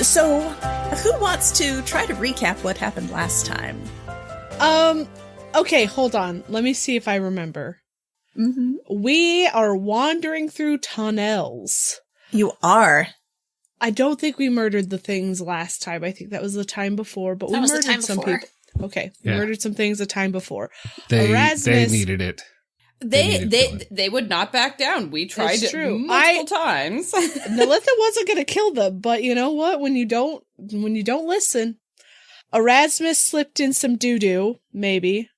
So, who wants to try to recap what happened last time? Okay, hold on. Let me see if I remember. Mm-hmm. We are wandering through tunnels. You are. I don't think we murdered the things last time. I think that was the time before, but we murdered some people. Okay, we murdered some things the time before. They needed it. They would not back down. We tried it multiple times. Nalitha wasn't going to kill them, but you know what? When you don't listen, Erasmus slipped in some doo-doo, maybe.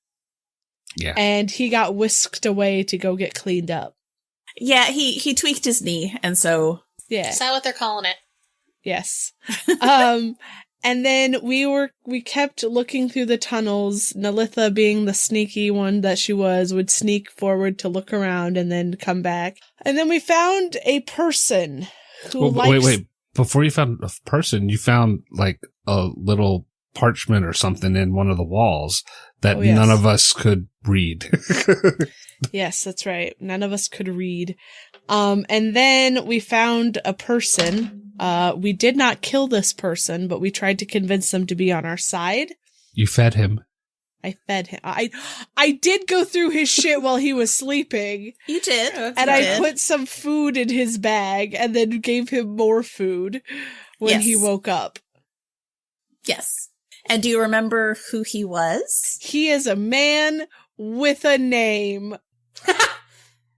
Yeah. And he got whisked away to go get cleaned up. Yeah, he tweaked his knee, and so... Yeah. Is that what they're calling it? Yes. And then we kept looking through the tunnels. Nalitha, being the sneaky one that she was, would sneak forward to look around and then come back. And then we found a person who Wait. Before you found a person, you found like a little parchment or something in one of the walls that none of us could read. Yes, that's right. None of us could read. And then we found a person. We did not kill this person, but we tried to convince them to be on our side. You fed him. I fed him. I did go through his shit while he was sleeping. You did. And I put some food in his bag and then gave him more food when he woke up. Yes. And do you remember who he was? He is a man with a name.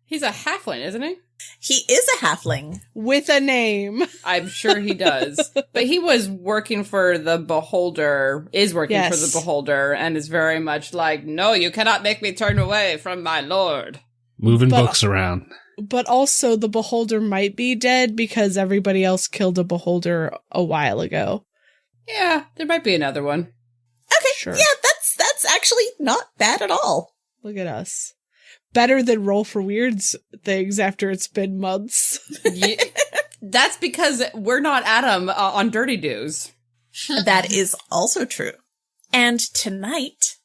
He's a halfling, isn't he? He is a halfling. With a name. I'm sure he does. But he was working for the Beholder, for the Beholder, and is very much like, no, you cannot make me turn away from my lord. Moving books around. But also the Beholder might be dead because everybody else killed a Beholder a while ago. Yeah, there might be another one. Okay, sure. Yeah, that's actually not bad at all. Look at us. Better than Roll for Weirds things after it's been months. Yeah, that's because we're not Adam on Dirty Doos. That is also true. And tonight,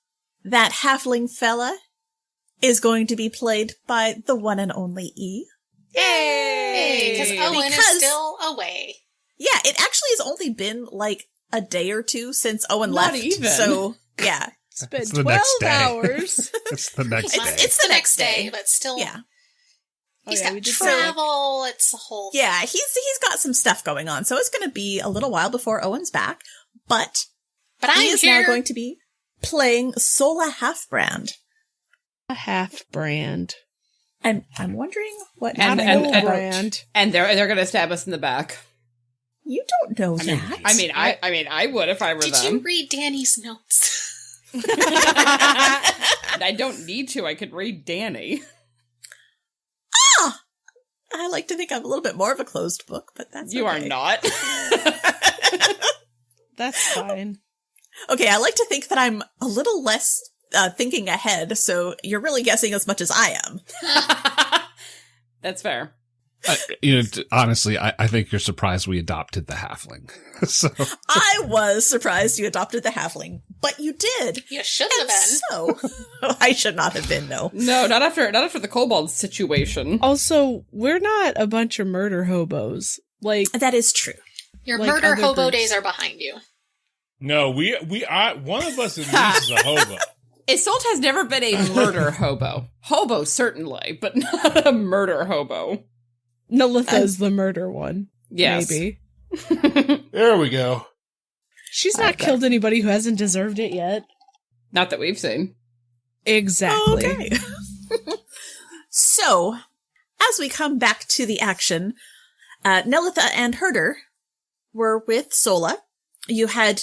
that halfling fella is going to be played by the one and only E. Yay! Because Owen is still away. Yeah, it actually has only been like a day or two since Owen left. Not even. So, yeah. It's been 12 hours. It's the next day. It's the next day, but still. Yeah. He's got travel. It's a whole thing. Yeah, he's got some stuff going on. So it's going to be a little while before Owen's back. But he is now going to be playing Sola Halfbrand. A half-brand. And I'm wondering what brand. And they're going to stab us in the back. You don't know that. I would if I were them. Did you read Danny's notes? I don't need to. I could read Danny. I like to think I'm a little bit more of a closed book, but that's You okay. are not. That's fine. Okay, I like to think that I'm a little less thinking ahead, so you're really guessing as much as I am. That's fair. Honestly, I think you're surprised we adopted the halfling. So I was surprised you adopted the halfling, but you did. You should have been. So I should not have been, no. No, not after the kobold situation. Also, we're not a bunch of murder hobos. Like that is true. Your murder hobo days are behind you. No, we are one of us at least is a hobo. Isolde has never been a murder hobo. Hobo certainly, but not a murder hobo. Nalitha's the murder one. Yes. Maybe. There we go. She's not killed anybody who hasn't deserved it yet. Not that we've seen. Exactly. Okay. So, as we come back to the action, Nelitha and Herder were with Sola. You had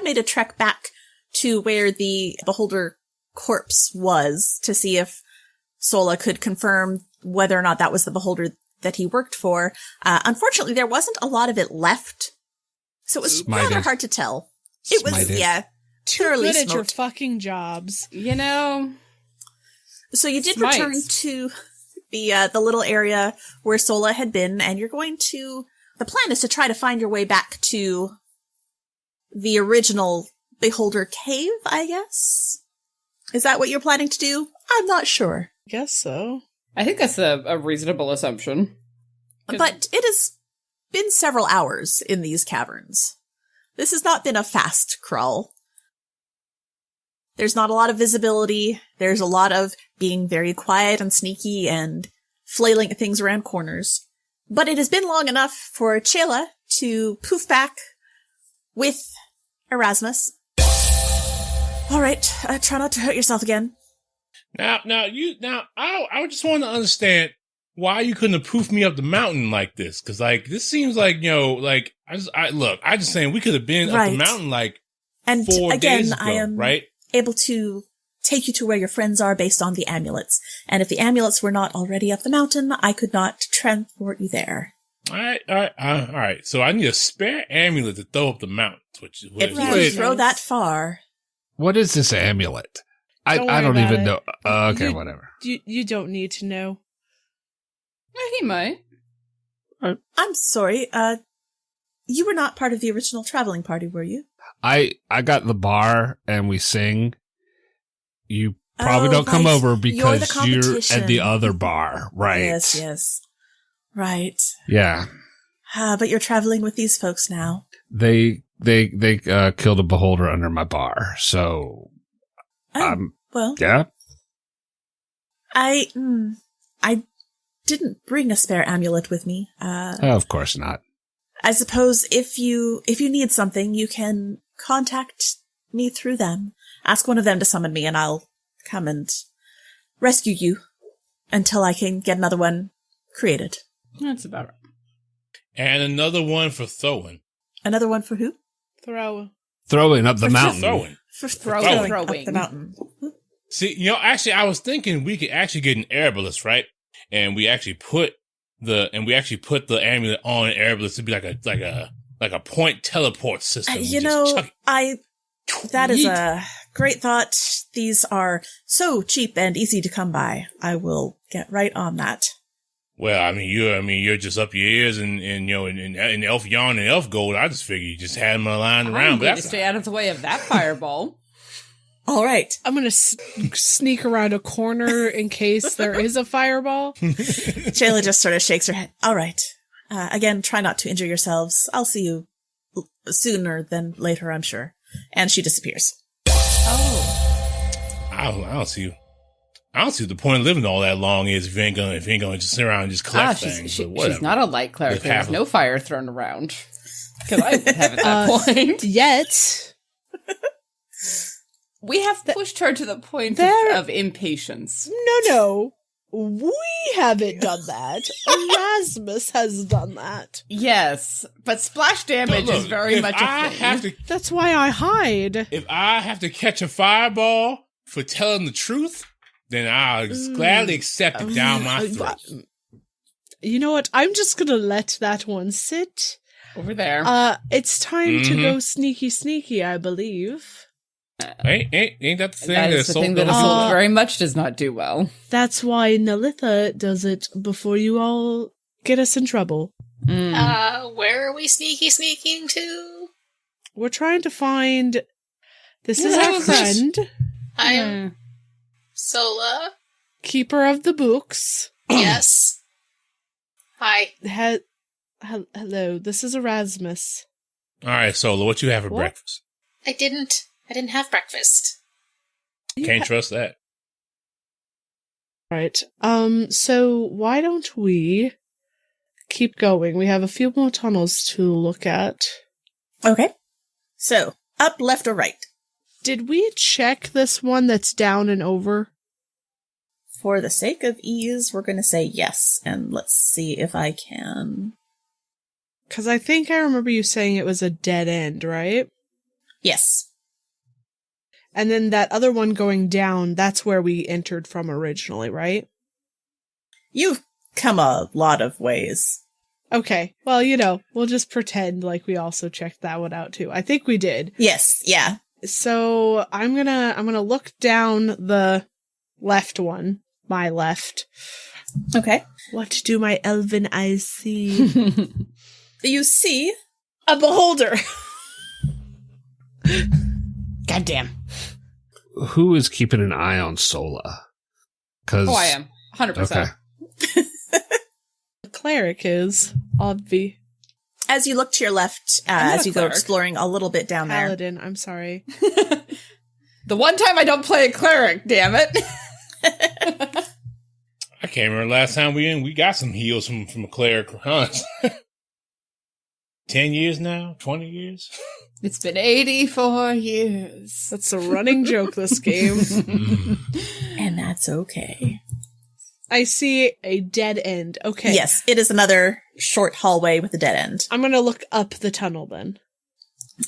made a trek back to where the Beholder corpse was to see if Sola could confirm whether or not that was the Beholder that he worked for. Unfortunately, there wasn't a lot of it left. So it was rather hard to tell. It was, thoroughly good at your smoked. fucking jobs. You know. So you did return to the little area where Sola had been, and you're going to... The plan is to try to find your way back to the original Beholder cave, I guess? Is that what you're planning to do? I'm not sure. Guess so. I think that's a reasonable assumption. But it is been several hours in these caverns. This has not been a fast crawl. There's not a lot of visibility. There's a lot of being very quiet and sneaky and flailing at things around corners. But it has been long enough for Chela to poof back with Erasmus. All right, try not to hurt yourself again. Now, I just want to understand why you couldn't have poofed me up the mountain like this. Cause like, this seems like, I just saying we could have been up the mountain like and 4 days ago, I am right? able to take you to where your friends are based on the amulets. And if the amulets were not already up the mountain, I could not transport you there. All right. So I need a spare amulet to throw up the mountain. If you throw that far. What is this amulet? I don't even know. Okay, whatever. You don't need to know. He might. I'm sorry. You were not part of the original traveling party, were you? I got the bar and we sing. You probably don't come over because you're at the other bar, right? Yes. Right. Yeah. But you're traveling with these folks now. They killed a beholder under my bar, so well, yeah. I didn't bring a spare amulet with me. Of course not. I suppose if you need something, you can contact me through them. Ask one of them to summon me, and I'll come and rescue you until I can get another one created. That's about right. And another one for throwing. Another one for who? Throwing up the mountain. For throwing up the mountain. See, actually, I was thinking we could actually get an Erebus, right? And we actually put the amulet on an Erebus to be like a point teleport system. That is a great thought. These are so cheap and easy to come by. I will get right on that. Well, you're just up your ears and elf yarn and elf gold. I just figure you just had them lying around. I'm going to stay out of the way of that fireball. All right. I'm going to sneak around a corner in case there is a fireball. Shayla just sort of shakes her head. All right. Again, try not to injure yourselves. I'll see you sooner than later, I'm sure. And she disappears. Oh. I don't see what the point of living all that long is if you ain't gonna just sit around and just collect things. She's not a light cleric. There's no fire thrown around. Because I would have at that point. Yet. We have pushed her to the point of impatience. No. We haven't done that. Erasmus has done that. Yes, but splash damage is very much a thing. That's why I hide. If I have to catch a fireball for telling the truth, then I'll gladly accept it down my throat. You know what? I'm just gonna let that one sit. Over there. It's time to go sneaky, I believe. Ain't that the thing? That is the thing that Assault very much does not do well. That's why Nalitha does it before you all get us in trouble. Where are we sneaking to? We're trying to find... This is our friend. I am Sola. Keeper of the books. Yes. Hi. Hello, this is Erasmus. All right, Sola, what you have for breakfast? I didn't have breakfast. Can't trust that. Right. So why don't we keep going? We have a few more tunnels to look at. Okay. So, up, left, or right? Did we check this one that's down and over? For the sake of ease, we're going to say yes. And let's see if I can. Because I think I remember you saying it was a dead end, right? Yes. And then that other one going down, that's where we entered from originally, right? You've come a lot of ways. Okay. Well, we'll just pretend like we also checked that one out too. I think we did. Yes, yeah. So I'm gonna look down the left one. My left. Okay. What do my elven eyes see? You see a beholder. Goddamn. Who is keeping an eye on Sola? I am. 100%. Okay. The cleric is, obvi. as you look to your left, as you go exploring a little bit down there. Paladin, I'm sorry. The one time I don't play a cleric, damn it. I can't remember last time we got some heals from a cleric. Huh? 10 years now? 20 years? It's been 84 years. That's a running joke, this game. And that's okay. I see a dead end. Okay. Yes, it is another short hallway with a dead end. I'm going to look up the tunnel then.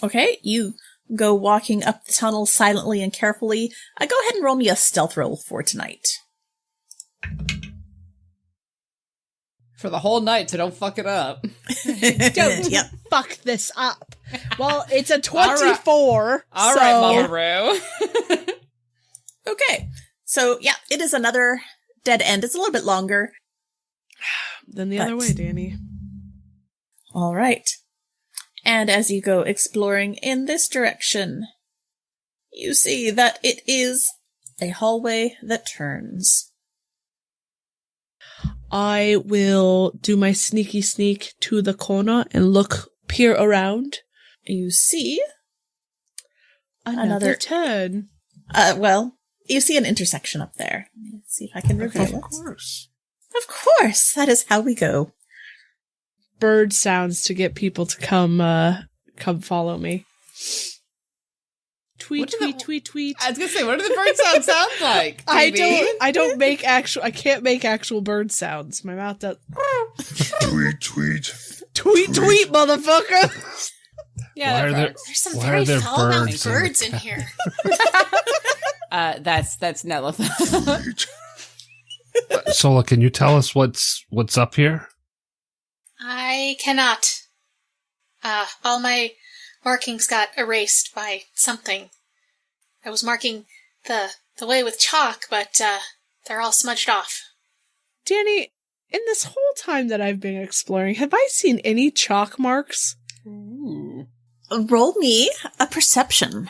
Okay, you go walking up the tunnel silently and carefully. Go ahead and roll me a stealth roll for tonight. For the whole night, so don't fuck it up. Don't fuck this up. Well, it's a 24. All right, Mama Roo. Okay, so yeah, it is another dead end. It's a little bit longer. Then the other way, Danny. All right. And as you go exploring in this direction, you see that it is a hallway that turns. I will do my sneaky sneak to the corner and peer around. You see another turn. Well, you see an intersection up there. Let's see if I can reveal it. Of course. Of course. That is how we go. Bird sounds to get people to come follow me. Tweet, tweet, tweet, tweet. I was gonna say, what do the bird sounds sound like? I can't make actual bird sounds. My mouth does. Tweet, tweet. Tweet, tweet, motherfucker. Yeah, there's some very foul-mouthed birds in here. That's Nelith. Sola, can you tell us what's up here? I cannot. All my markings got erased by something. I was marking the way with chalk, but they're all smudged off. Danny, in this whole time that I've been exploring, have I seen any chalk marks? Ooh. Roll me a perception.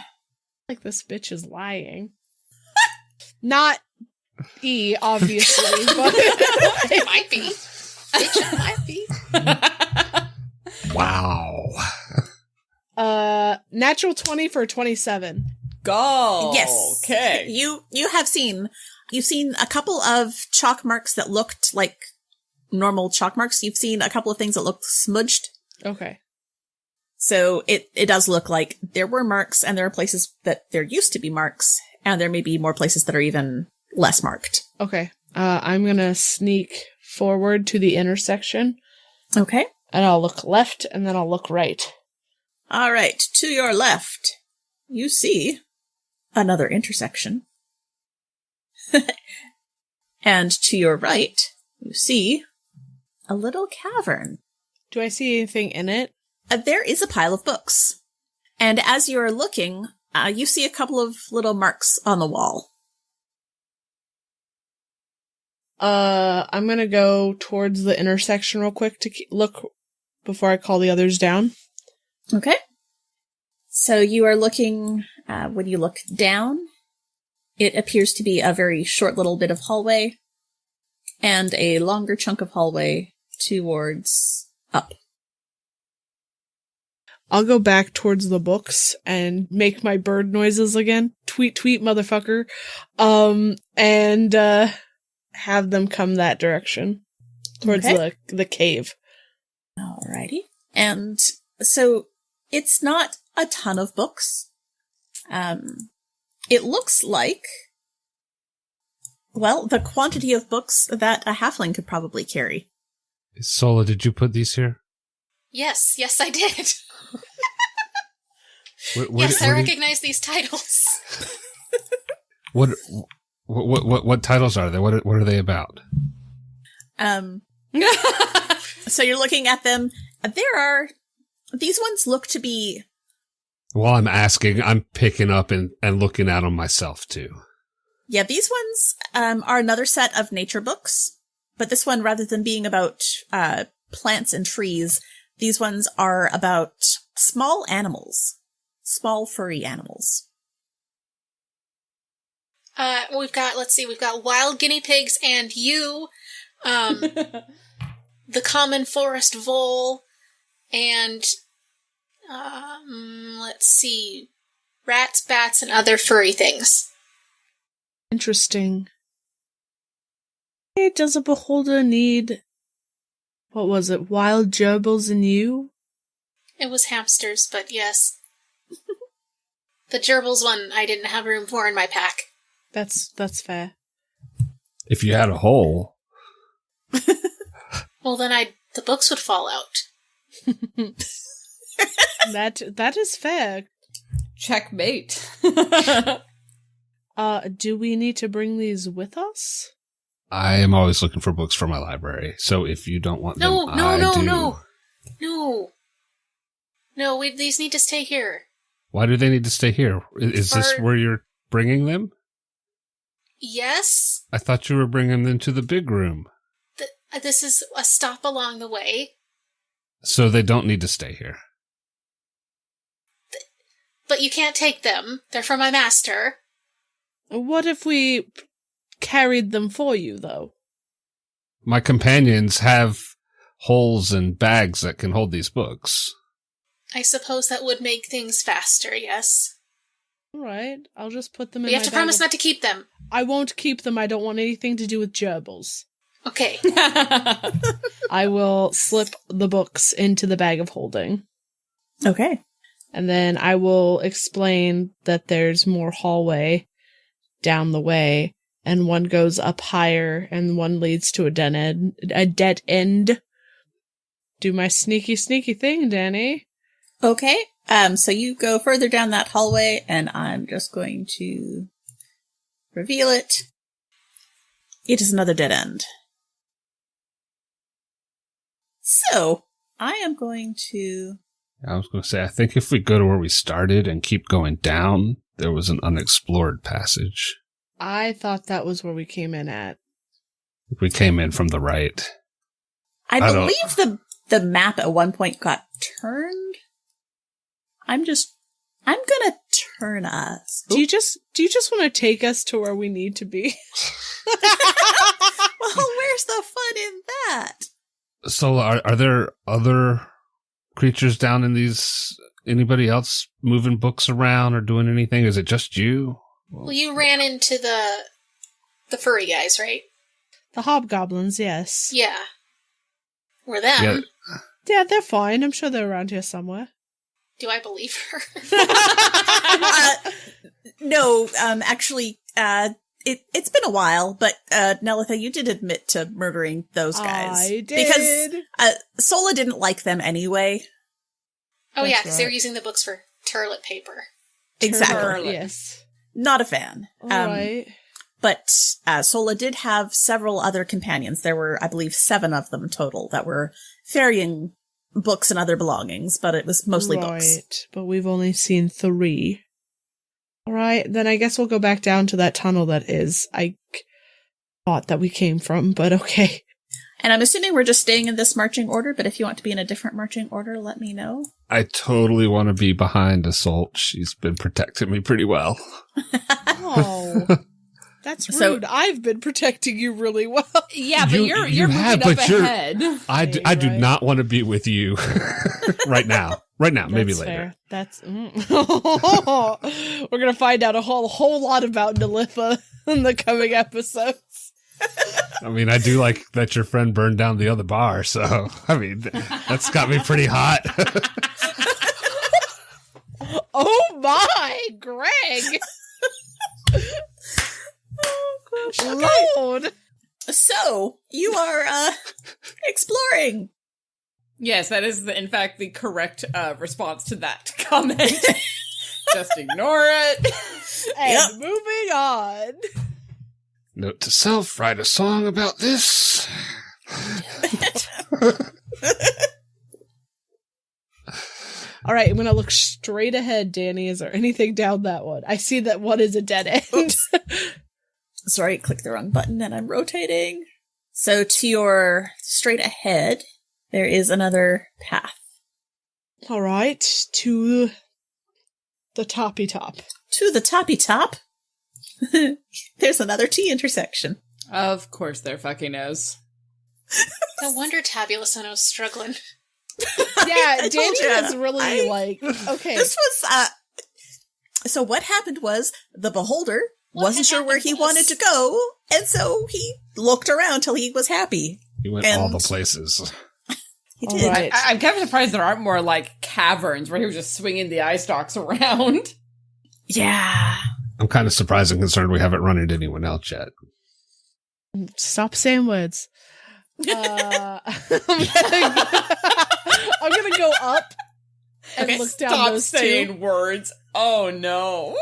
Like this bitch is lying. Not E, obviously, but it might be. It might be. Wow. Natural 20 for 27. Go. Yes. Okay. You've seen a couple of chalk marks that looked like normal chalk marks. You've seen a couple of things that looked smudged. Okay. So it does look like there were marks, and there are places that there used to be marks, and there may be more places that are even less marked. Okay. I'm gonna sneak forward to the intersection. Okay. And I'll look left, and then I'll look right. All right. To your left, you see another intersection. And to your right, you see a little cavern. Do I see anything in it? There is a pile of books. And as you're looking, you see a couple of little marks on the wall. I'm gonna go towards the intersection real quick to look before I call the others down. Okay. So you are looking, when you look down, it appears to be a very short little bit of hallway and a longer chunk of hallway towards up. I'll go back towards the books and make my bird noises again. Tweet, tweet, motherfucker. And have them come that direction. Towards the cave. Alrighty. And so it's not a ton of books. It looks like, well, the quantity of books that a halfling could probably carry. Sola, did you put these here? Yes, I did. Yes, I recognize these titles. What titles are they? What are they about? So you're looking at them. These ones look to be. While I'm asking, I'm picking up and looking at them myself too. Yeah, these ones are another set of nature books, but this one, rather than being about plants and trees, these ones are about small animals, small furry animals. We've got wild guinea pigs and you, the common forest vole, and, let's see, rats, bats, and other furry things. Interesting. Hey, does a beholder need, what was it, wild gerbils and you? It was hamsters, but yes. The gerbils one I didn't have room for in my pack. That's fair. If you had a hole. Well, then the books would fall out. That is fair. Checkmate. Do we need to bring these with us? I am always looking for books for my library, so if you don't want them, I do. No, these need to stay here. Why do they need to stay here? Is this where you're bringing them? Yes. I thought you were bringing them to the big room. This is a stop along the way. So they don't need to stay here. But you can't take them. They're for my master. What if we carried them for you, though? My companions have holes and bags that can hold these books. I suppose that would make things faster, yes. All right, I'll just put them in my bag. You have to promise not to keep them. I won't keep them. I don't want anything to do with gerbils. Okay. I will slip the books into the bag of holding. Okay. And then I will explain that there's more hallway down the way, and one goes up higher, and one leads to a dead end. Do my sneaky thing, Danny. Okay. So you go further down that hallway, and I'm just going to reveal it. It is another dead end. So, I am going to... I was going to say, I think if we go to where we started and keep going down, there was an unexplored passage. I thought that was where we came in at. We came in from the right. I believe the map at one point got turned. I'm gonna turn us. Do you just want to take us to where we need to be? Well, where's the fun in that? So are there other creatures down in these? Anybody else moving books around or doing anything? Is it just you? Well, you ran into the furry guys, right? The hobgoblins, yes. Yeah. Or them. Yeah, they're fine. I'm sure they're around here somewhere. Do I believe her? No, actually, it's been a while, but Nelitha, you did admit to murdering those guys. I did. Because Sola didn't like them anyway. Oh, yeah, because they were using the books for toilet paper. Exactly. Yes. Not a fan. All right. But Sola did have several other companions. There were, I believe, 7 of them total that were ferrying books and other belongings, but it was mostly books. Right, but we've only seen 3. All right, then I guess we'll go back down to that tunnel I thought that we came from, but okay. And I'm assuming we're just staying in this marching order, but if you want to be in a different marching order, let me know. I totally want to be behind Assault. She's been protecting me pretty well. Oh, that's rude. I've been protecting you really well. Yeah, but you're moving up ahead. I do not want to be with you right now. Right now, maybe later. Fair. That's we're gonna find out a whole lot about Nelitha in the coming episodes. I mean, I do like that your friend burned down the other bar, so I mean that's got me pretty hot. Oh my, Greg! Oh gosh, Lord! So you are exploring. Yes, that is, in fact, the correct response to that comment. Just ignore it. And moving on. Note to self, write a song about this. All right, I'm going to look straight ahead, Danny. Is there anything down that one? I see that one is a dead end. Sorry, click the wrong button and I'm rotating. So to your straight ahead, there is another path. All right, to the toppy top. To the toppy top? There's another T intersection. Of course there fucking is. No wonder Tabulasono's struggling. Yeah, Danny is really okay. This was, so what happened was the beholder wasn't sure where he wanted to go, and so he looked around till he was happy. He went all the places. He did. Right. I'm kind of surprised there aren't more caverns where he was just swinging the eye stalks around. Yeah. I'm kind of surprised and concerned we haven't run into anyone else yet. Stop saying words. I'm gonna go up and look down Stop those saying two. words. Oh no.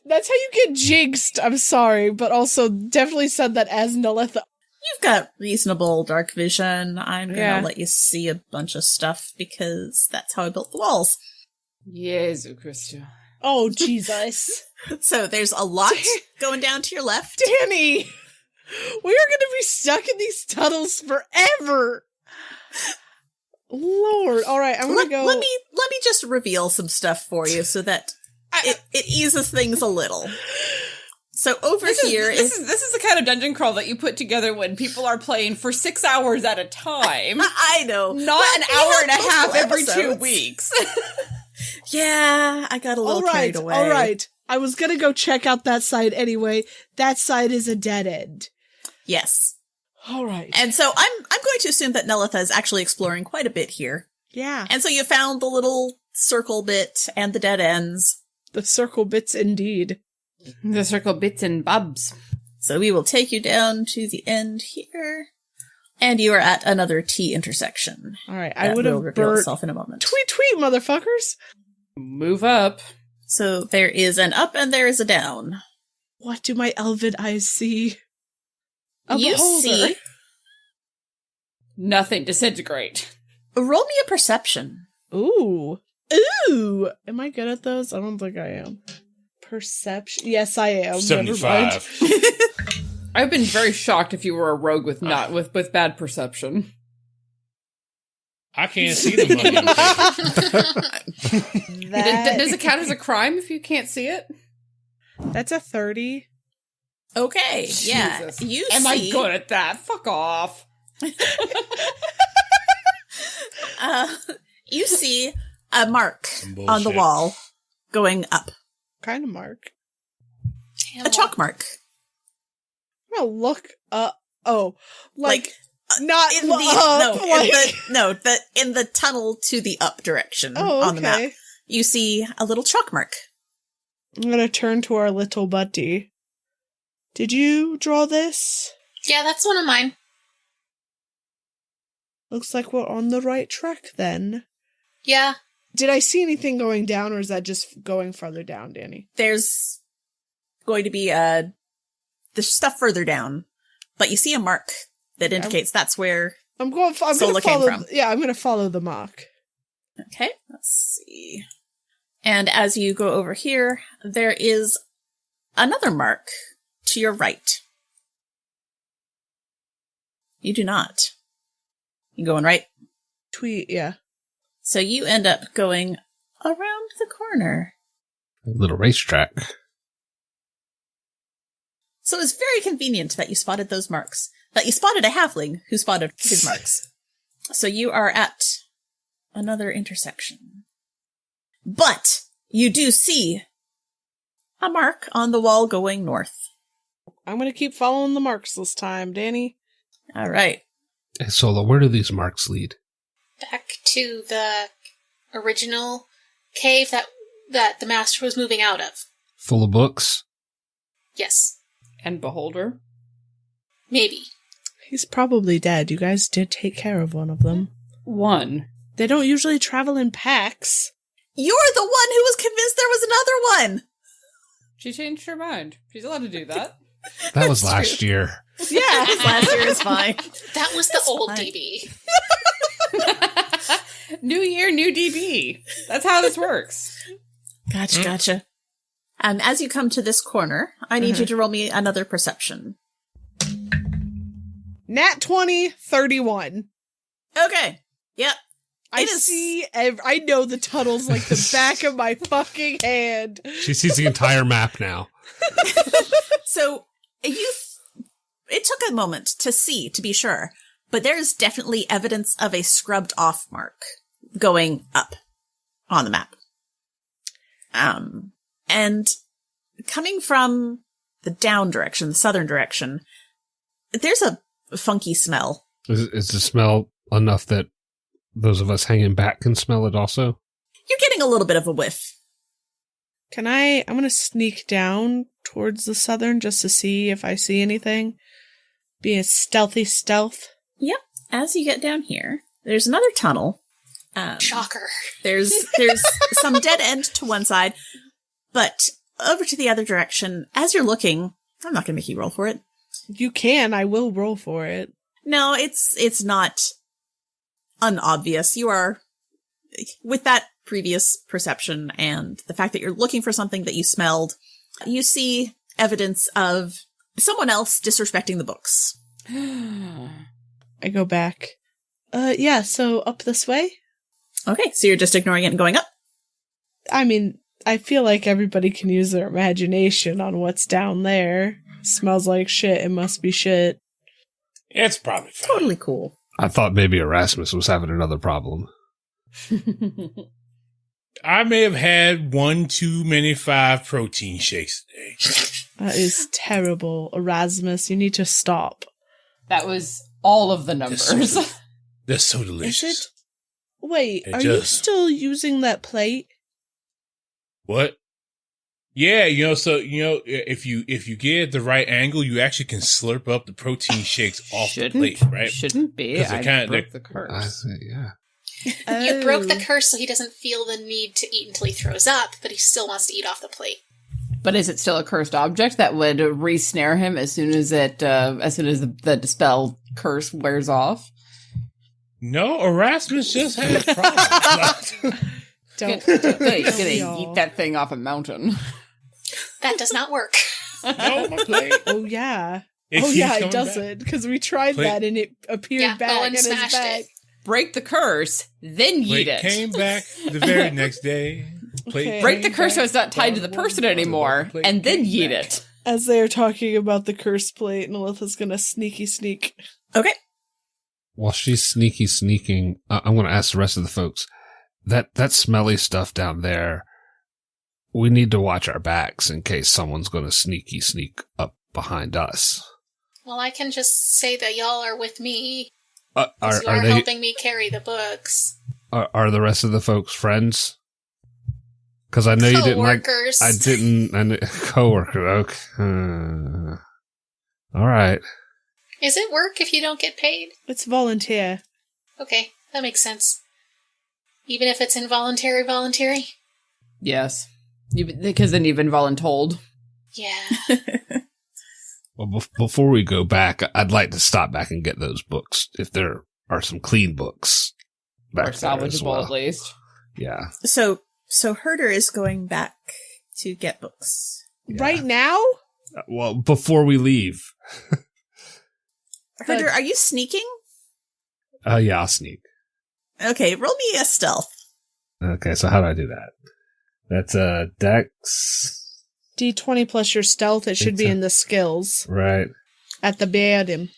That's how you get jinxed. I'm sorry, but also definitely said that as Nalitha. You've got reasonable dark vision. I'm going to let you see a bunch of stuff because that's how I built the walls. Yes, Christian. Oh, Jesus. So there's a lot going down to your left. Danny! We are going to be stuck in these tunnels forever. Lord. All right, I'm going to go. Let me just reveal some stuff for you so that it eases things a little. So this is the kind of dungeon crawl that you put together when people are playing for 6 hours at a time. I know. Not an hour and a half every 2 weeks. Yeah, I got a little carried away. All right. I was going to go check out that side anyway. That side is a dead end. Yes. All right. And so I'm going to assume that Nalitha is actually exploring quite a bit here. Yeah. And so you found the little circle bit and the dead ends. The circle bits indeed. The circle bits and bobs. So we will take you down to the end here. And you are at another T intersection. All right. I would have reveal itself in a moment. Tweet, tweet, motherfuckers. Move up. So there is an up and there is a down. What do my elven eyes see? You beholder. see nothing. Disintegrate. Roll me a perception. Ooh. Ooh. Am I good at those? I don't think I am. Perception. Yes, I am. 75. I've been very shocked if you were a rogue with bad perception. I can't see the money. Does it count as a crime if you can't see it? That's a 30. Okay, Jesus. yeah. Am I good at that? Fuck off. You see a mark on the wall going up. Kind of mark. A chalk mark. I'm gonna look up. Oh, not in up, the in the tunnel to the up direction on the map. You see a little chalk mark. I'm gonna turn to our little buddy. Did you draw this? Yeah, that's one of mine. Looks like we're on the right track then. Yeah. Did I see anything going down, or is that just going farther down, Danny? There's going to be the stuff further down, but you see a mark that indicates that's where Sola came from. Yeah, I'm going to follow the mark. Okay, let's see. And as you go over here, there is another mark to your right. You do not. You going right? Tweet, yeah. So you end up going around the corner. A little racetrack. So it's very convenient that you spotted those marks. That you spotted a halfling who spotted his marks. So you are at another intersection. But you do see a mark on the wall going north. I'm going to keep following the marks this time, Danny. All right. Hey, Sola, where do these marks lead? Back to the original cave that the master was moving out of. Full of books? Yes. And beholder? Maybe. He's probably dead. You guys did take care of one of them. One. They don't usually travel in packs. You're the one who was convinced there was another one! She changed her mind. She's allowed to do that. That was last year. Yeah, last year is fine. That was the old fine. DB. New year, new DB. That's how this works. Gotcha. As you come to this corner, I need you to roll me another perception. Nat 20, 31. Okay. Yep. I know the tunnels like the back of my fucking hand. She sees the entire map now. So, it took a moment to see, to be sure, but there's definitely evidence of a scrubbed off mark going up on the map. And coming from the down direction, the southern direction, there's a funky smell. Is the smell enough that those of us hanging back can smell it also? You're getting a little bit of a whiff. I'm going to sneak down towards the southern just to see if I see anything. Be a stealthy stealth. Yep. As you get down here, there's another tunnel. Shocker. There's some dead end to one side, but over to the other direction, as you're looking, I'm not going to make you roll for it. You can. I will roll for it. No, it's not unobvious. You are, with that previous perception and the fact that you're looking for something that you smelled, you see evidence of someone else disrespecting the books. I go back. Yeah, so up this way? Okay, so you're just ignoring it and going up? I mean, I feel like everybody can use their imagination on what's down there. Smells like shit. It must be shit. It's probably fine. Totally cool. I thought maybe Erasmus was having another problem. I may have had 1 too many 5 protein shakes today. That is terrible. Erasmus, you need to stop. That was all of the numbers. They're so delicious. Is it? Wait, are you still using that plate? What? Yeah, if you get at the right angle, you actually can slurp up the protein shakes off the plate, right? Shouldn't be. I broke the curse. Yeah. You broke the curse so he doesn't feel the need to eat until he throws up, but he still wants to eat off the plate. But is it still a cursed object that would re-snare him as soon as the dispel curse wears off? No, Erasmus just had problems. Don't gonna eat that thing off a mountain. That does not work. No, my plate. Oh, yeah. It doesn't, because we tried that and it appeared back in his bag. Break the curse, then yeet it. Came back the very next day. Okay. Break the curse so it's not tied to the person anymore, and then yeet it. As they're talking about the curse plate, Nalitha's gonna sneak. Okay. While she's sneaking, I'm going to ask the rest of the folks, that smelly stuff down there, we need to watch our backs in case someone's going to sneak up behind us. Well, I can just say that y'all are with me. Are you are they helping me carry the books. Are the rest of the folks friends? Because I know you didn't like. I didn't. And coworker. Okay. All right. Is it work if you don't get paid? It's volunteer. Okay, that makes sense. Even if it's involuntary, voluntary? Yes. Because then you've been voluntold. Yeah. Well, before we go back, I'd like to stop back and get those books, if there are some clean books back or salvageable, at least. Yeah. So Herder is going back to get books. Yeah. Right now? Well, before we leave. Herder, are you sneaking? Yeah, I'll sneak. Okay, roll me a stealth. Okay, so how do I do that? That's Dex. D20 plus your stealth. It should be in the skills. Right. At the bottom.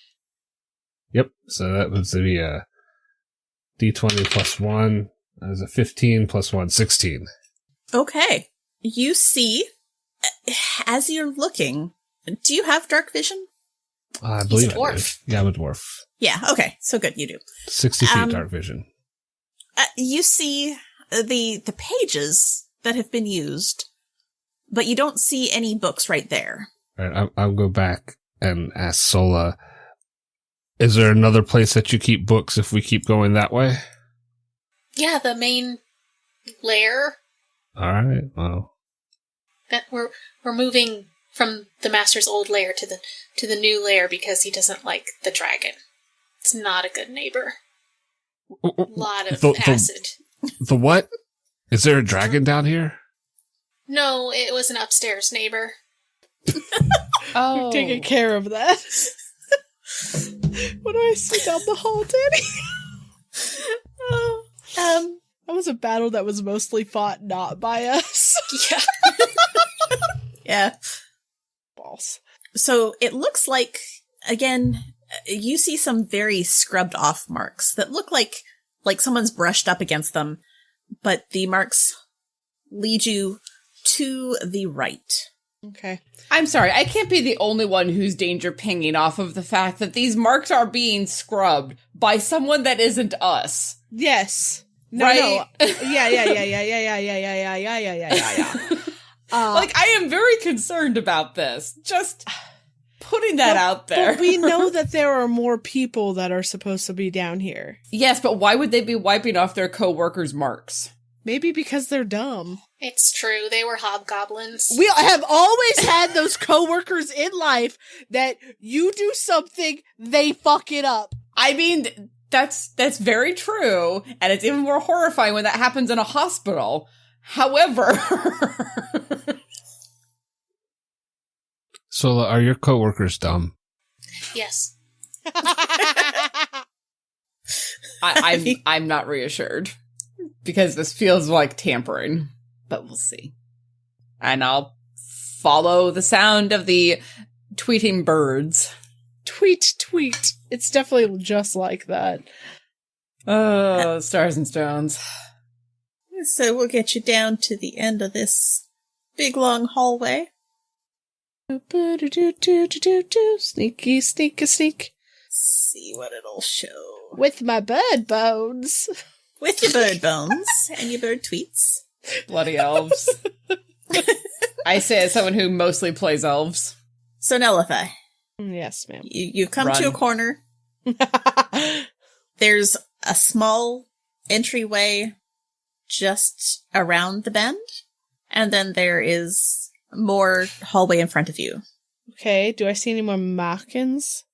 Yep. So that would be a D20 plus 1. That was a 15 plus 1, 16. Okay. You see, as you're looking, do you have dark vision? I believe He's a dwarf. Yeah, I'm a dwarf. Yeah, okay. So good, you do. 60 feet dark vision. You see the pages that have been used, but you don't see any books right there. All right, I'll go back and ask Sola, is there another place that you keep books if we keep going that way? Yeah, the main lair. All right, well. That we're moving from the master's old lair to the new lair because he doesn't like the dragon. It's not a good neighbor. A lot of acid. The what? Is there a dragon down here? No, it was an upstairs neighbor. Oh. You're taking care of that. What do I see down the hall, Danny? That was a battle that was mostly fought not by us. Yeah. Yeah. Balls. So it looks like, again, you see some very scrubbed off marks that look like someone's brushed up against them, but the marks lead you to the right. Okay. I'm sorry, I can't be the only one who's danger pinging off of the fact that these marks are being scrubbed by someone that isn't us. Yes. No, right? no. Yeah. Like, I am very concerned about this. Just putting that out there. But we know that there are more people that are supposed to be down here. Yes, but why would they be wiping off their co-workers' marks? Maybe because they're dumb. It's true. They were hobgoblins. We have always had those coworkers in life that you do something, they fuck it up. I mean, that's very true, and it's even more horrifying when that happens in a hospital. However... Sola, are your coworkers dumb? Yes. I'm not reassured, because this feels like tampering, but we'll see. And I'll follow the sound of the tweeting birds. Tweet. It's definitely just like that. Oh, stars and stones. So we'll get you down to the end of this big long hallway. Sneaky, sneak. See what it'll show. With my bird bones. With your bird bones and your bird tweets. Bloody elves. I say as someone who mostly plays elves. So Nelitha. Yes, ma'am. You've come Run. to a corner. There's a small entryway just around the bend. And then there is more hallway in front of you. Okay, do I see any more markings?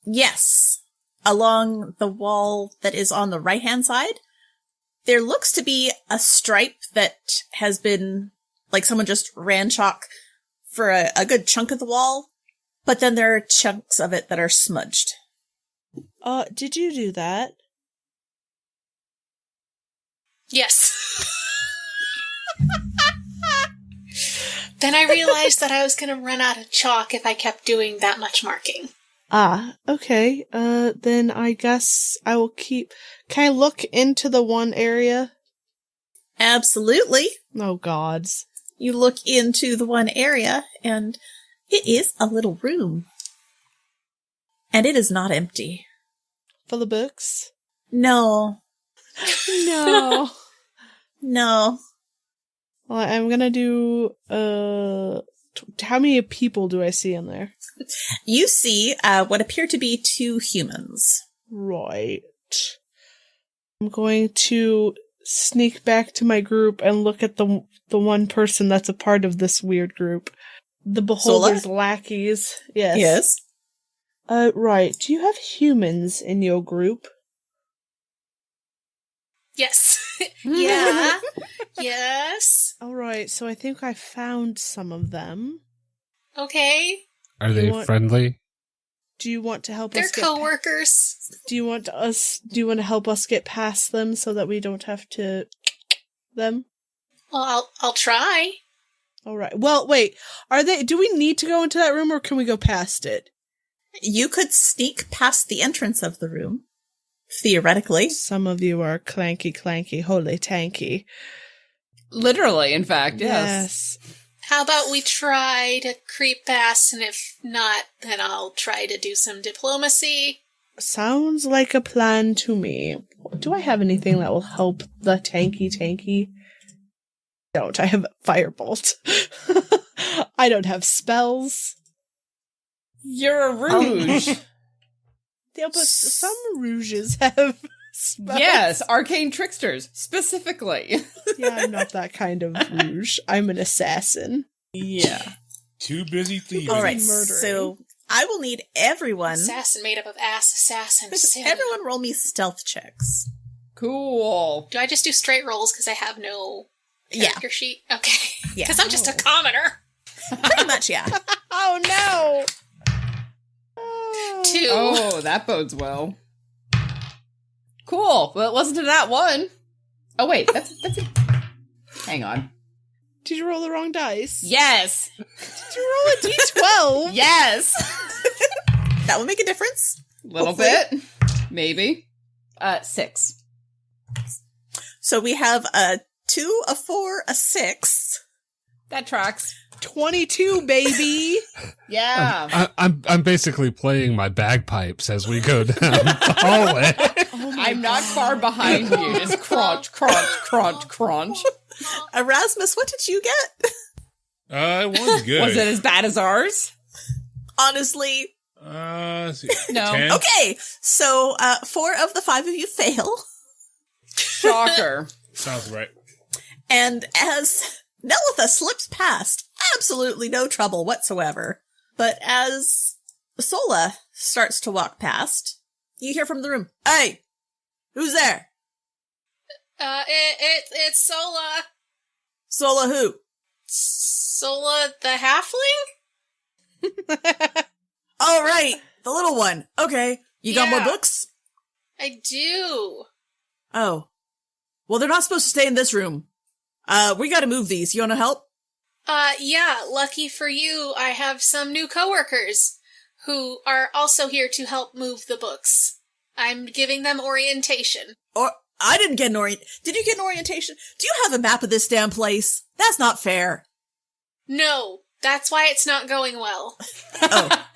Yes. Along the wall that is on the right-hand side, there looks to be a stripe that has been, like someone just ran chalk for a good chunk of the wall, but then there are chunks of it that are smudged. Did you do that? Yes. Then I realized that I was going to run out of chalk if I kept doing that much marking. Okay. Then I guess I will keep... Can I look into the one area? Absolutely. Oh, gods. You look into the one area, and it is a little room. And it is not empty. Full of books? No. No. No. Well, I'm gonna do, how many people do I see in there? You see what appear to be 2 humans. Right. I'm going to sneak back to my group and look at the one person that's a part of this weird group. The Beholder's lackeys. Yes. Yes. Right. Do you have humans in your group? Yes. Yeah. Yes. Alright, so I think I found some of them. Okay. Are they friendly? Do you want to help They're us get co-workers. Do you want to help us get past them so that we don't have to them? Well, I'll try. Alright. Well, wait. Do we need to go into that room or can we go past it? You could sneak past the entrance of the room. Theoretically. Some of you are clanky-clanky, holy tanky. Literally, in fact, yes. How about we try to creep past, and if not, then I'll try to do some diplomacy. Sounds like a plan to me. Do I have anything that will help the tanky? Don't. I have Firebolt. I don't have spells. You're a rouge. Yeah, but some rouges have spells. Yes, arcane tricksters, specifically. Yeah, I'm not that kind of rouge. I'm an assassin. Yeah. Too busy thieving. All right, Murdering. so I will need everyone. Assassin made up of ass assassin. Sin. Everyone roll me stealth checks. Cool. Do I just do straight rolls because I have no character sheet? Okay. Yeah. Because I'm just a commoner. Pretty much, yeah. Oh no! 2. Oh, that bodes well. Cool. Well, it wasn't to that one. Oh, wait. That's it. Hang on. Did you roll the wrong dice? Yes. Did you roll a d12? Yes. That will make a difference. Little bit. Maybe. 6. So we have a 2, a 4, a 6. That tracks. 22, baby. Yeah. I'm basically playing my bagpipes as we go down the hallway. I'm not far behind you. Just crunch, crunch, crunch, crunch. Erasmus, what did you get? It was good. Was it as bad as ours? Honestly, let's see. No. 10? okay. So 4 of the 5 of you fail. Shocker. Sounds right. And as Nelitha slips past, absolutely no trouble whatsoever. But as Sola starts to walk past, you hear from the room, "Hey, who's there?" It's Sola. Sola who? Sola the halfling? Oh, right. The little one. Okay. You got more Yeah. books? I do. Oh. Well, they're not supposed to stay in this room. We gotta move these. You wanna help? Yeah, lucky for you, I have some new coworkers who are also here to help move the books. I'm giving them orientation. Or, I didn't get an Did you get an orientation? Do you have a map of this damn place? That's not fair. No, that's why it's not going well. Oh.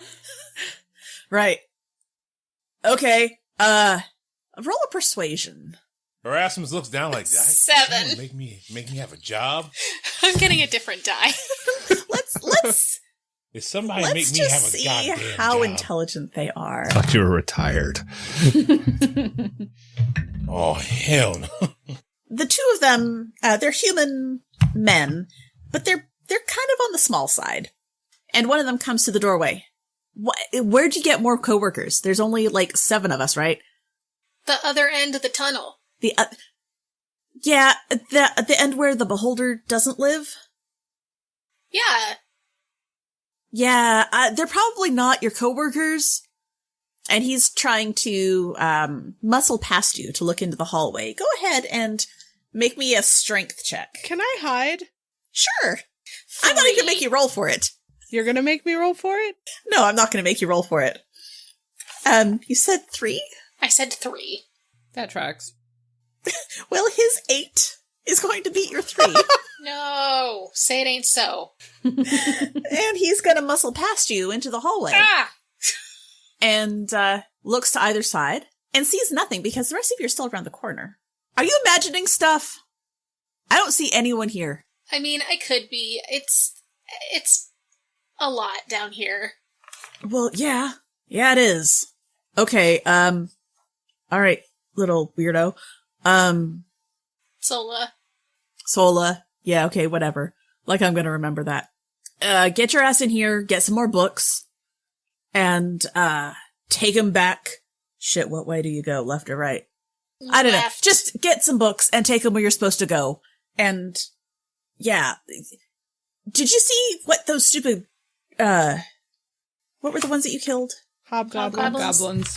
Right. Okay. Roll a persuasion. Erasmus looks down like that. 7. Make me have a job. I'm getting a different die. Let's If somebody let's make me just have a see goddamn how job. intelligent they are. I thought you were retired. Oh, hell no. The 2 of them, they're human men, but they're kind of on the small side. And one of them comes to the doorway. Where'd you get more coworkers? There's only like 7 of us, right? The other end of the tunnel. Yeah, the end where the beholder doesn't live. Yeah. Yeah, they're probably not your coworkers. And he's trying to muscle past you to look into the hallway. Go ahead and make me a strength check. Can I hide? Sure. I'm not even gonna make you roll for it. You're gonna make me roll for it? No, I'm not gonna make you roll for it. You said 3? I said 3. That tracks. Well, his 8 is going to beat your 3. No, say it ain't so. And he's gonna muscle past you into the hallway. Ah! And looks to either side and sees nothing because the rest of you are still around the corner. Are you imagining stuff? I don't see anyone here. I mean, I could be. It's a lot down here. Well, yeah. Yeah, it is. Okay, all right, little weirdo. Sola. Yeah, okay, whatever. Like I'm gonna remember that. Get your ass in here, get some more books, and, take them back. Shit, what way do you go? Left or right? I don't know. Left. Just get some books and take them where you're supposed to go. And, yeah. Did you see what those stupid, what were the ones that you killed? Hobgoblins.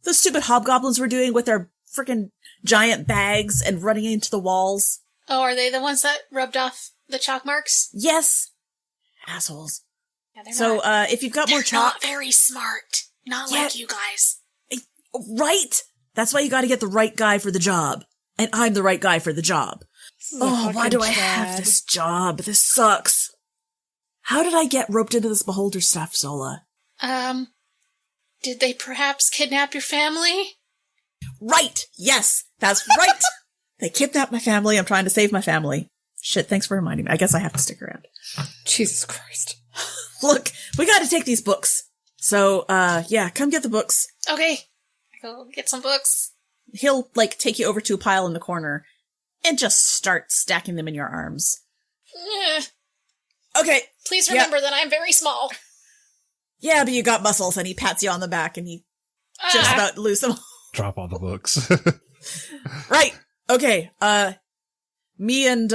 Those stupid hobgoblins were doing with their freaking giant bags and running into the walls. Oh, are they the ones that rubbed off the chalk marks? Yes. Assholes. Yeah, they're So, not, if you've got more they're chalk. not very smart. Not Yeah. like you guys. Right? That's why you gotta get the right guy for the job. And I'm the right guy for the job. Oh, why do I have this job? This sucks. How did I get roped into this beholder stuff, Zola? Did they perhaps kidnap your family? Right! Yes! That's right! They kidnapped my family. I'm trying to save my family. Shit, thanks for reminding me. I guess I have to stick around. Jesus Christ. Look, we gotta take these books. So, yeah, come get the books. Okay. Go get some books. He'll, take you over to a pile in the corner and just start stacking them in your arms. Okay. Please remember that I'm very small. Yeah, but you got muscles, and he pats you on the back, and he just about lose them. Drop all the books. Right. Okay. Me and,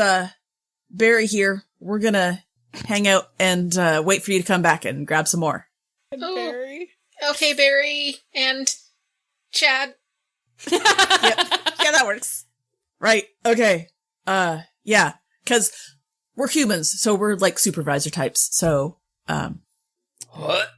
Barry here, we're gonna hang out and, wait for you to come back and grab some more. Barry. Okay, Barry and Chad. Yep. Yeah, that works. Right. Okay. Yeah. 'Cause we're humans, so we're supervisor types. So, What?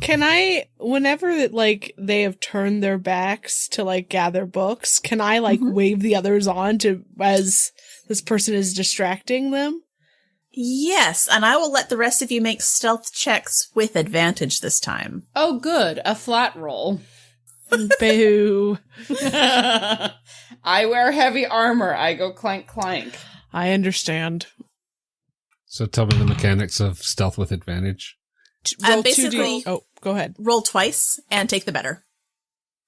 Can I, whenever like they have turned their backs to like gather books, can I like wave the others on to as this person is distracting them? Yes, and I will let the rest of you make stealth checks with advantage this time. Oh, good. A flat roll. Boo. I wear heavy armor. I go clank, clank. I understand. So tell me the mechanics of stealth with advantage. Roll basically, 2D. Oh, go ahead. Roll twice and take the better.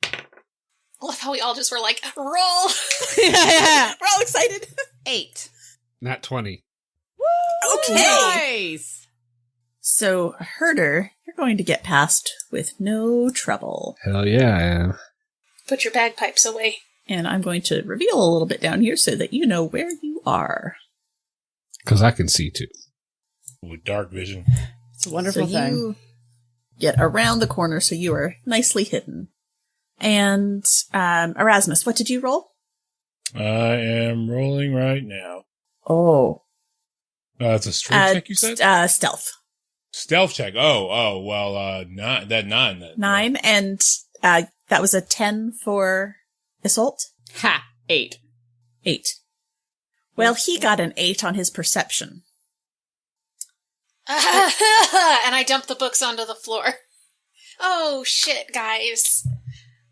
I love how we all just were like, roll! Yeah. We're all excited. 8. Nat 20. Okay. Nice. So, Herder, you're going to get past with no trouble. Hell yeah, I am. Put your bagpipes away. And I'm going to reveal a little bit down here so that you know where you are. Because I can see too. With dark vision. It's a wonderful so thing. You get around the corner, so you are nicely hidden. And Erasmus, what did you roll? I am rolling right now. Oh. It's a strength check, you said? Stealth. Stealth check. Well, 9. That 9. 9, and that was a 10 for assault? Ha! 8. 8. Well, he got an 8 on his perception. And I dumped the books onto the floor. Oh, shit, guys.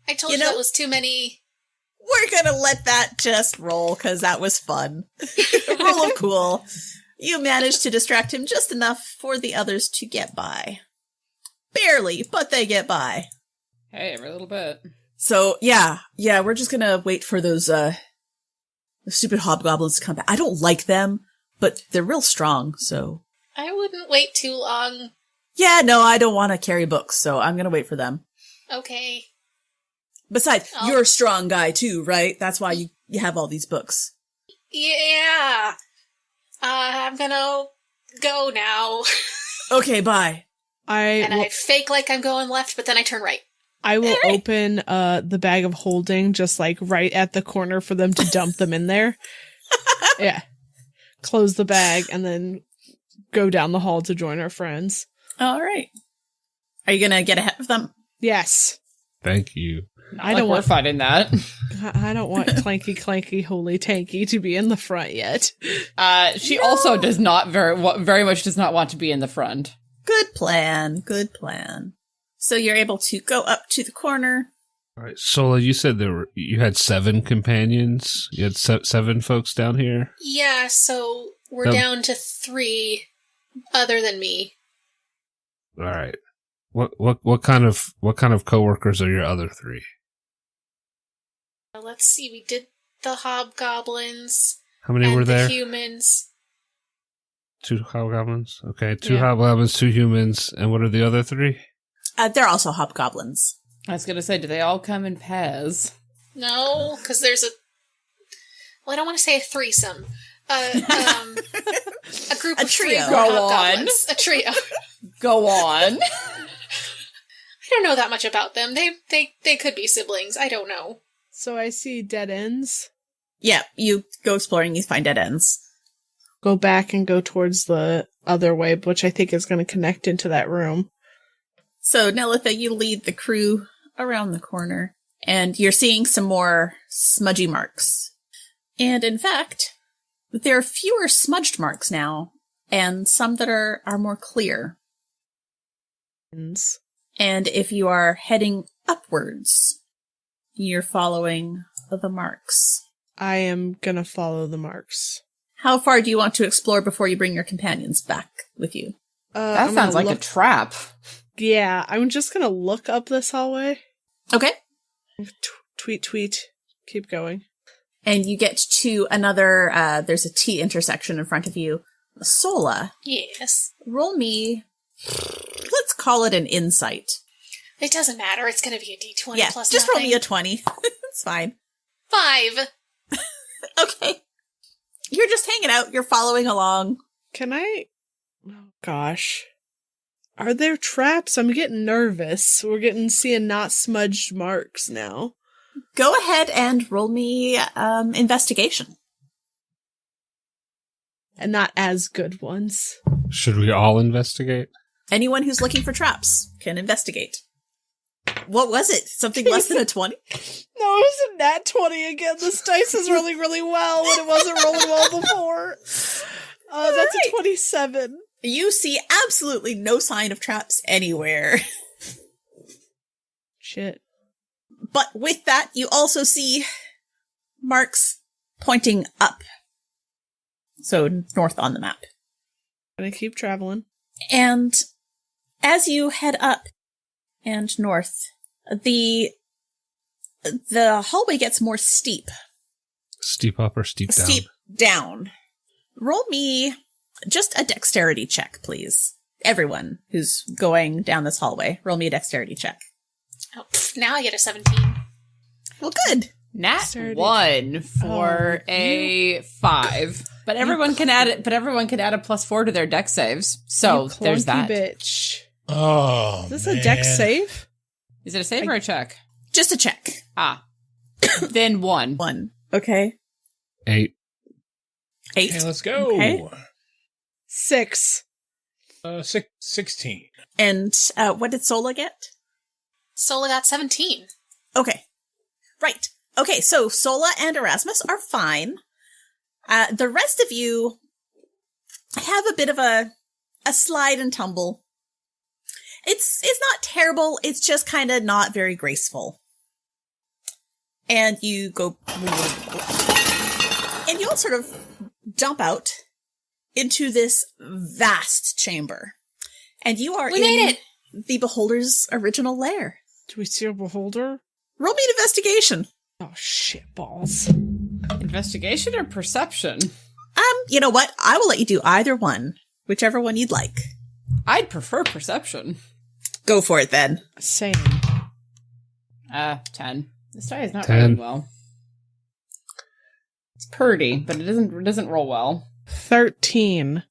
I told you that was too many. We're gonna let that just roll, because that was fun. Roll of cool. You managed to distract him just enough for the others to get by. Barely, but they get by. Hey, every little bit. So, yeah, we're just gonna wait for those, stupid hobgoblins to come back. I don't like them, but they're real strong, so. I wouldn't wait too long. Yeah, no, I don't want to carry books, so I'm gonna wait for them. Okay. Besides, you're a strong guy too, right? That's why you have all these books. Yeah. I'm gonna go now. Okay, bye. I fake like I'm going left, but then I turn right. I will open the bag of holding just like right at the corner for them to dump them in there. Yeah. Close the bag and then go down the hall to join our friends. All right. Are you gonna get ahead of them? Yes. Thank you. I don't want fighting that. I don't want Clanky-Clanky Holy Tanky to be in the front yet. She also does not very much does not want to be in the front. Good plan. Good plan. So you're able to go up to the corner. All right, Sola, you said you had 7 companions. You had 7 folks down here. Yeah, so we're down to 3 other than me. All right. What kind of coworkers are your other 3? Let's see. We did the hobgoblins. How many were there? The humans. 2 hobgoblins. Okay, 2 hobgoblins, 2 humans, and what are the other 3? They're also hobgoblins. I was gonna say, do they all come in pairs? No, because there's I don't want to say a threesome. A group of trio. 3 hobgoblins. A trio. Go on. I don't know that much about them. They could be siblings. I don't know. So I see dead ends. Yeah, you go exploring, you find dead ends. Go back and go towards the other way, which I think is going to connect into that room. So, Nelitha, you lead the crew around the corner, and you're seeing some more smudgy marks. And in fact, there are fewer smudged marks now, and some that are more clear. And if you are heading upwards, you're following the marks. I am going to follow the marks. How far do you want to explore before you bring your companions back with you? That sounds like a trap. Yeah, I'm just going to look up this hallway. Okay. Tweet. Keep going. And you get to another, there's a T intersection in front of you. Sola. Yes. Roll me, let's call it an insight. It doesn't matter. It's going to be a D20 yeah, plus just nothing. roll me a 20. It's fine. 5. Okay. You're just hanging out. You're following along. Can I? Oh, gosh. Are there traps? I'm getting nervous. We're seeing not smudged marks now. Go ahead and roll me investigation. And not as good ones. Should we all investigate? Anyone who's looking for traps can investigate. What was it? Something less than a 20? No, it was a nat 20 again. This dice is rolling really well when it wasn't rolling well before. That's a 27. You see absolutely no sign of traps anywhere. Shit. But with that, you also see marks pointing up. So north on the map. Gonna keep traveling. And as you head up and north, the hallway gets more steep. Steep up or steep down? Steep down. Roll me just a dexterity check, please. Everyone who's going down this hallway, roll me a dexterity check. Oh, now I get a 17. Well, good. Nat 1 for a 5. But everyone can add it. But everyone can add a +4 to their dex saves. So there's that. Bitch. Oh, is this a dex save? Is it a save or a check? Just a check. Ah. Then 1. 1. Okay. 8. 8. Okay, let's go. Okay. 6. 16. And what did Sola get? Sola got 17. Okay. Right. Okay, so Sola and Erasmus are fine. The rest of you have a bit of a slide and tumble. It's not terrible, it's just kind of not very graceful. And you go... And you all sort of jump out into this vast chamber. And you are We made it! The Beholder's original lair. Do we see a beholder? Roll me an investigation. Oh, shit balls. Investigation or perception? You know what? I will let you do either one. Whichever one you'd like. I'd prefer perception. Go for it, then. Same. 10. This die is not 10. rolling well. It's pretty, but it doesn't roll well. 13.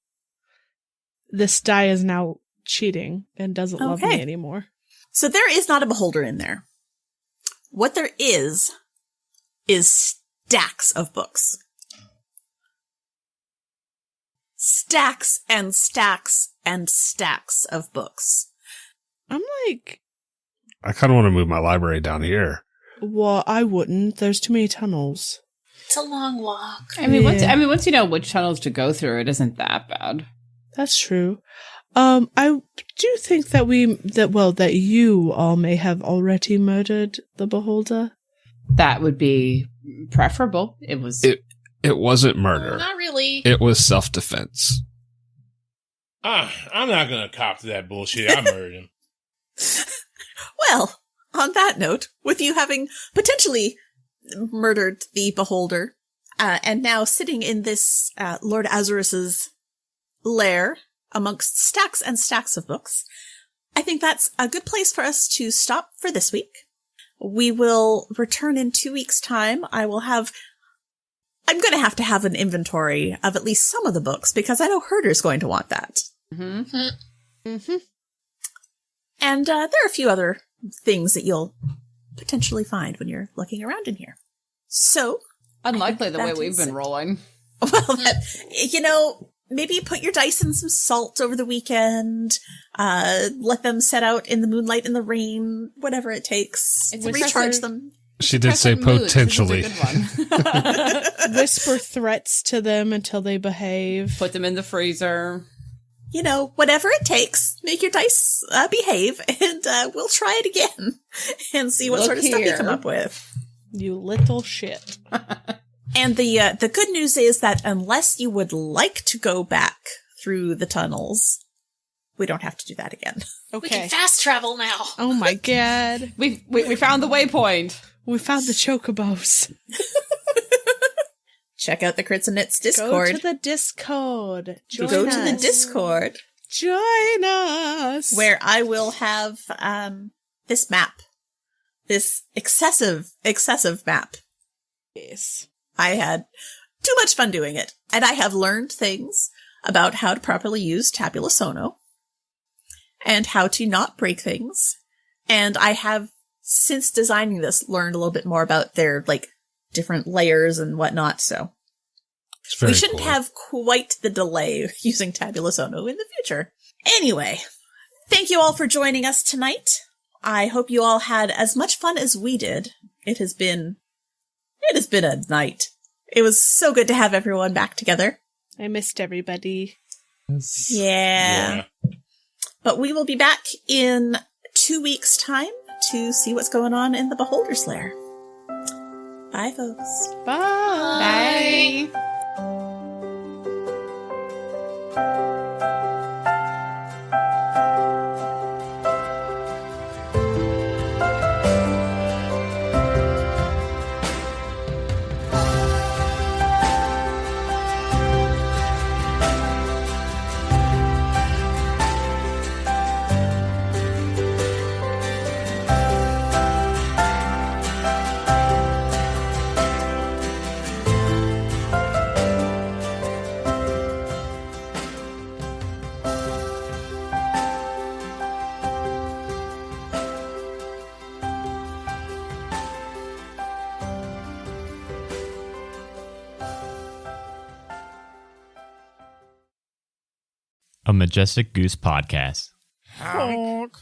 This die is now cheating and doesn't love me anymore. So there is not a beholder in there. What there is stacks of books. Stacks and stacks and stacks of books. I'm like... I kind of want to move my library down here. Well, I wouldn't. There's too many tunnels. It's a long walk. I mean, once you know which tunnels to go through, it isn't that bad. That's true. I do think that you all may have already murdered the beholder. That would be preferable. It wasn't murder. Not really. It was self-defense. I'm not gonna cop to that bullshit. I murdered him. Well, on that note, with you having potentially murdered the beholder, and now sitting in this Lord Azurus's lair amongst stacks and stacks of books, I think that's a good place for us to stop for this week. We will return in 2 weeks' time. I'm going to have an inventory of at least some of the books, because I know Herder's going to want that. Mm-hmm. Mm-hmm. And there are a few other things that you'll potentially find when you're looking around in here. So... Unlikely the way we've been rolling. Well, maybe put your dice in some salt over the weekend. Let them set out in the moonlight and the rain, whatever it takes to recharge them. She did say potentially. Whisper threats to them until they behave. Put them in the freezer. Whatever it takes. Make your dice behave, and we'll try it again and see what sort of stuff you come up with. You little shit. And the good news is that unless you would like to go back through the tunnels, we don't have to do that again. Okay. We can fast travel now. Oh my god. We found the waypoint. We found the chocobos. Check out the Crits&Knits Discord. Go to the Discord. Go to the Discord. Join us. Where I will have this map. This excessive map. Yes. I had too much fun doing it. And I have learned things about how to properly use Tabula Sono. And how to not break things. And I have, since designing this, learned a little bit more about their, different layers and whatnot, so. We shouldn't have quite the delay using Tabula Sono in the future. Anyway, thank you all for joining us tonight. I hope you all had as much fun as we did. It has been a night. It was so good to have everyone back together. I missed everybody. Yeah. But we will be back in 2 weeks' time to see what's going on in the Beholder's Lair. Bye, folks. Bye. Bye. A Majestic Goose podcast. Honk.